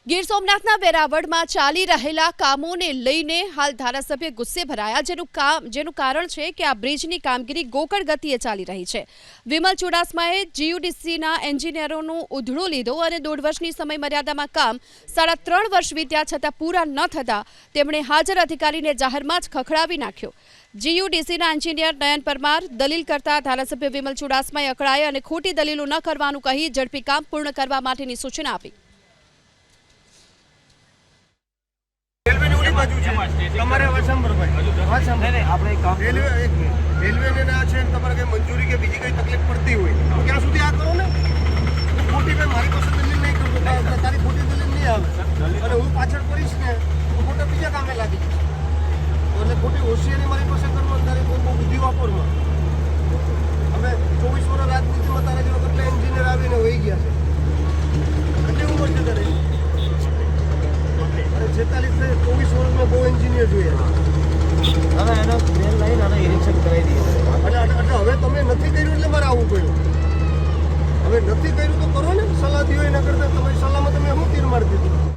ગીર સોમનાથના વેરાવળમાં ચાલી રહેલા કામોને લઈને હાલ ધારાસભ્ય ગુસ્સે ભરાયા, જેનું કારણ છે કે આ બ્રિજની કામગીરી ગોકળ ગતિએ ચાલી રહી છે। વિમલ ચુડાસમાએ જીયુડીસીના એન્જિનિયરોનું ઉધડું લીધો અને 1.5 વર્ષની સમયમર્યાદામાં કામ 3.5 વર્ષ વીત્યા છતાં પૂરા ન થતાં તેમણે હાજર અધિકારીને જાહેરમાં જ ખખડાવી નાખ્યો। જીયુડીસીના એન્જિનિયર નયન પરમાર દલીલ કરતા ધારાસભ્ય વિમલ ચુડાસમાએ અકળાયા અને ખોટી દલીલો ન કરવાનું કહી ઝડપી કામ પૂર્ણ કરવા માટેની સૂચના આપી। मंजूरी के बीजी कई तकलीफ पड़ती हुई तो क्या सुधी आ करो ने खोटी पे मारी પાસે દલીલ નહીં કરતો તારી ખોટી દલીલ નહીં આવે અને હું પાછળ પડીશ ને તો ખોટા બીજા કામે લાગી એટલે ખોટી હોશિયારી મારી પાસે કરવો તારી બહુ બુદ્ધિ વાપરવા હવે 24 વર્ષ રાજનીતિમાં તારા જેવા કેટલા એન્જિનિયર આવીને વહી ગયા છે કેટલી ઉંમર છે તારી અને 46 થી 24 વર્ષમાં બહુ એન્જિનિયર જોઈએ હવે એનો મેલ લઈને આને નિરીક્ષણ કરાવી દઈએ એટલે હવે તમે નથી કર્યું એટલે મારે આવવું પડ્યું હવે નથી કર્યું તો કરો ને સલાહ દીધો એના કરતાં તમારી સલાહમાં તમે શું તીર મારી દીધું।